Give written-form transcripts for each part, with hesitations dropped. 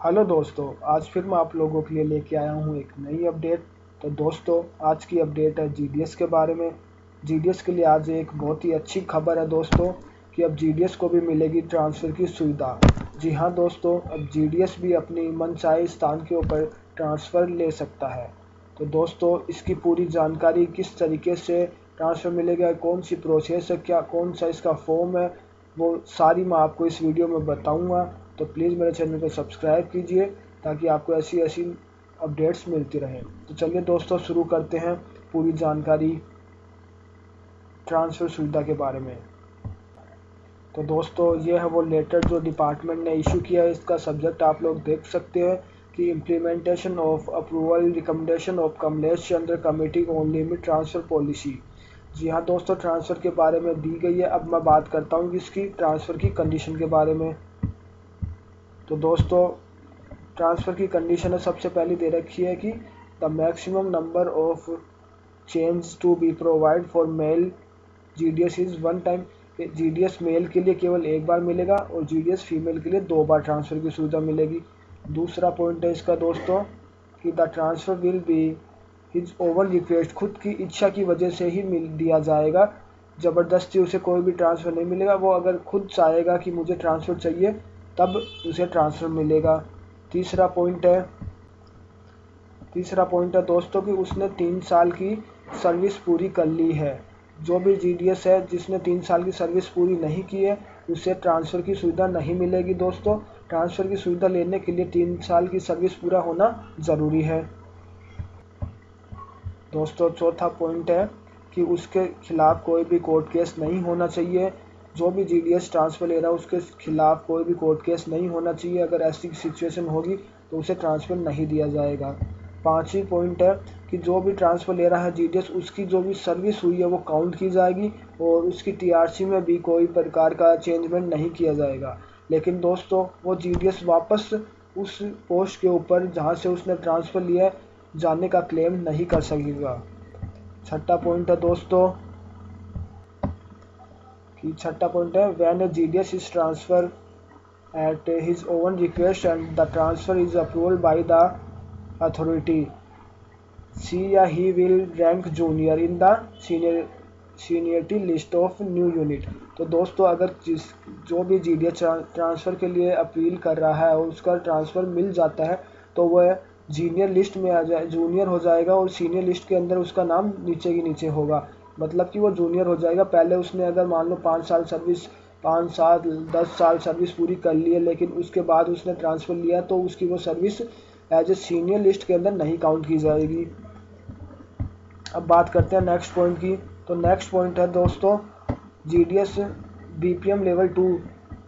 Hello दोस्तों, आज फिर मैं आप लोगों के लिए लेके आया हूँ एक नई अपडेट। तो दोस्तों, आज की अपडेट है जीडीएस के बारे में। जीडीएस के लिए आज एक बहुत ही अच्छी खबर है दोस्तों कि अब जीडीएस को भी मिलेगी ट्रांसफ़र की सुविधा। जी हाँ दोस्तों, अब जीडीएस भी अपनी मनचाहे स्थान के ऊपर ट्रांसफ़र ले सकता है। तो दोस्तों, इसकी पूरी जानकारी किस तरीके से ट्रांसफ़र मिलेगा, कौन सी प्रोसेस है, क्या कौन सा इसका फॉर्म है, वो सारी मैं आपको इस वीडियो में बताऊंगा। तो प्लीज़ मेरे चैनल को सब्सक्राइब कीजिए ताकि आपको ऐसी ऐसी अपडेट्स मिलती रहें। तो चलिए दोस्तों, शुरू करते हैं पूरी जानकारी ट्रांसफ़र सुविधा के बारे में। तो दोस्तों, ये है वो लेटर जो डिपार्टमेंट ने इशू किया है। इसका सब्जेक्ट आप लोग देख सकते हैं कि implementation of approval recommendation of Kamlesh Chandra committee on limit transfer policy. जी हाँ दोस्तों, ट्रांसफ़र के बारे में दी गई है। अब मैं बात करता हूँ कि इसकी ट्रांसफ़र की कंडीशन के बारे में। तो दोस्तों, ट्रांसफ़र की कंडीशन है सबसे पहले दे रखी है कि the maximum number of change to be provide for male GDS is one time. GDS male के लिए केवल एक बार मिलेगा और जीडीएस फीमेल के लिए 2 बार ट्रांसफ़र की सुविधा मिलेगी। दूसरा पॉइंट है इसका दोस्तों कि the transfer will be his oven request, खुद की इच्छा की वजह से ही मिल दिया जाएगा। ज़बरदस्ती उसे कोई भी ट्रांसफ़र नहीं मिलेगा। वो अगर खुद चाहेगा कि मुझे ट्रांसफ़र चाहिए तब उसे ट्रांसफ़र मिलेगा। तीसरा पॉइंट है दोस्तों कि उसने 3 साल की सर्विस पूरी कर ली है। जो भी जीडीएस है जिसने 3 साल की सर्विस पूरी नहीं की है उसे ट्रांसफ़र की सुविधा नहीं मिलेगी दोस्तों। ट्रांसफ़र की सुविधा लेने के लिए 3 साल की सर्विस पूरा होना ज़रूरी है। दोस्तों, चौथा पॉइंट है कि उसके खिलाफ कोई भी कोर्ट केस नहीं होना चाहिए। जो भी जीडीएस ट्रांसफ़र ले रहा है उसके खिलाफ कोई भी कोर्ट केस नहीं होना चाहिए। अगर ऐसी सिचुएशन होगी तो उसे ट्रांसफ़र नहीं दिया जाएगा। पांचवी पॉइंट है कि जो भी ट्रांसफ़र ले रहा है जीडीएस, उसकी जो भी सर्विस हुई है वो काउंट की जाएगी और उसकी टीआरसी में भी कोई प्रकार का चेंजमेंट नहीं किया जाएगा। लेकिन दोस्तों, वो जीडीएस वापस उस पोस्ट के ऊपर जहाँ से उसने ट्रांसफ़र लिया है जाने का क्लेम नहीं कर सकेगा। छठा पॉइंट है दोस्तों when A GDS is transfer at his own request and the transfer is approved by the authority, she या he will rank junior in the seniority list of new unit। तो दोस्तों, अगर जो भी जीडीएस ट्रांसफ़र के लिए appeal कर रहा है और उसका ट्रांसफ़र मिल जाता है तो वह जूनियर लिस्ट में आ जाए जूनियर हो जाएगा और सीनियर लिस्ट के अंदर उसका नाम नीचे की नीचे होगा। मतलब कि वो जूनियर हो जाएगा। पहले उसने अगर मान लो 5 साल 10 साल सर्विस पूरी कर ली है लेकिन उसके बाद उसने ट्रांसफ़र लिया तो उसकी वो service as a senior list के अंदर नहीं काउंट की जाएगी। अब बात करते हैं नेक्स्ट पॉइंट की। तो नेक्स्ट पॉइंट है दोस्तों जीडीएस बीपीएम लेवल 2।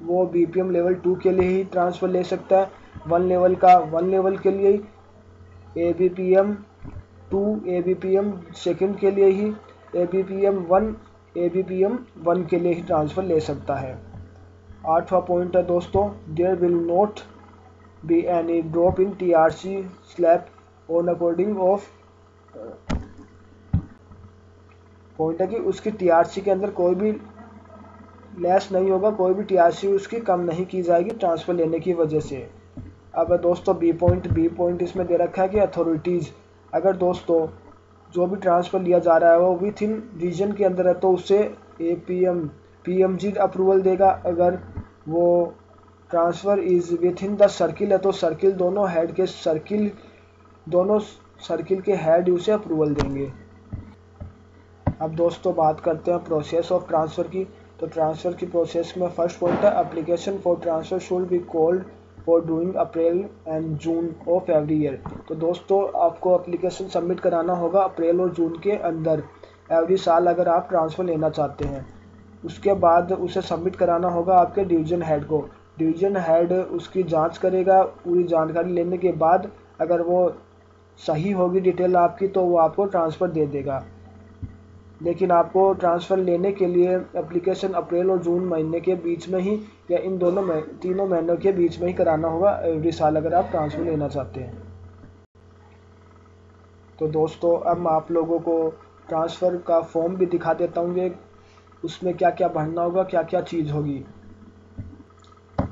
वो बीपीएम लेवल 2 के लिए ही ट्रांसफ़र ले सकता है। वन लेवल के लिए ही एबीपीएम 2, एबीपीएम सेकंड के लिए ही एबीपीएम 1 के लिए ही ट्रांसफ़र ले सकता है। आठवां पॉइंट है दोस्तों there will not be any drop in TRC slab on according of. Point है कि उसकी टीआरसी के अंदर कोई भी लेस नहीं होगा, कोई भी टीआरसी उसकी कम नहीं की जाएगी ट्रांसफ़र लेने की वजह से। अब दोस्तों बी पॉइंट इसमें दे रखा है कि अथॉरिटीज़, अगर दोस्तों जो भी ट्रांसफ़र लिया जा रहा है वो विथ इन रीजन के अंदर है तो उसे पीएमजी अप्रूवल देगा। अगर वो transfer is with in the circle है तो दोनों सर्किल के हेड उसे अप्रूवल देंगे। अब दोस्तों बात करते हैं प्रोसेस ऑफ ट्रांसफ़र की। तो ट्रांसफ़र की प्रोसेस में फर्स्ट पॉइंट है application for transfer should be called for doing April and June of every year. तो दोस्तों, आपको एप्लीकेशन सबमिट कराना होगा अप्रैल और जून के अंदर एवरी साल अगर आप ट्रांसफ़र लेना चाहते हैं। उसके बाद उसे सबमिट कराना होगा आपके डिवीज़न हेड को। डिवीज़न हेड उसकी जांच करेगा। पूरी जानकारी लेने के बाद अगर वो सही होगी डिटेल आपकी तो वो आपको ट्रांसफ़र दे देगा। लेकिन आपको ट्रांसफ़र लेने के लिए एप्लीकेशन अप्रैल और जून महीने के बीच में ही या इन तीनों महीनों के बीच में ही कराना होगा एवरी साल अगर आप ट्रांसफ़र लेना चाहते हैं। तो दोस्तों, अब मैं आप लोगों को ट्रांसफ़र का फॉर्म भी दिखा देता हूँ कि उसमें क्या क्या भरना होगा, क्या क्या चीज़ होगी।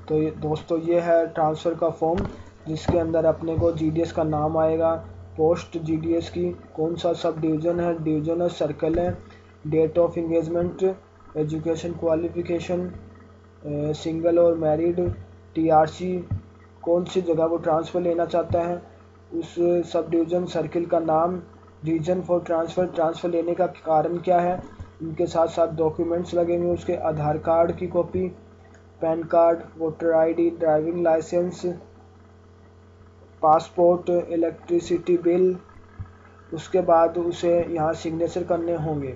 तो दोस्तों, ये है ट्रांसफ़र का फॉर्म जिसके अंदर अपने को जीडीएस का नाम आएगा, पोस्ट जीडीएस की कौन सा सब डिवीज़न है, डिवीज़न है, सर्कल है, date of engagement, education qualification, single और मैरिड, टीआरसी, कौन सी जगह वो ट्रांसफ़र लेना चाहता है, उस सब डिवीज़न सर्किल का नाम, रीजन फॉर ट्रांसफ़र, ट्रांसफ़र लेने का कारण क्या है, इनके साथ साथ डॉक्यूमेंट्स लगेंगे उसके, आधार कार्ड की copy, PAN card, voter ID, driving licence, passport, electricity bill. उसके बाद उसे यहाँ सिग्नेचर करने होंगे।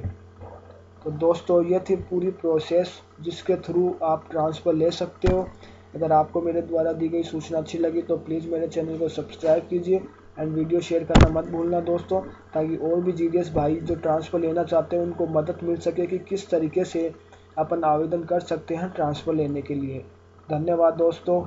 तो दोस्तों ये थी पूरी प्रोसेस जिसके थ्रू आप ट्रांसफ़र ले सकते हो। अगर आपको मेरे द्वारा दी गई सूचना अच्छी लगी तो प्लीज़ मेरे चैनल को सब्सक्राइब कीजिए एंड वीडियो शेयर करना मत भूलना दोस्तों, ताकि और भी जीडीएस भाई जो ट्रांसफ़र लेना चाहते हैं उनको मदद मिल सके कि किस तरीके से अपन आवेदन कर सकते हैं ट्रांसफ़र लेने के लिए। धन्यवाद दोस्तों।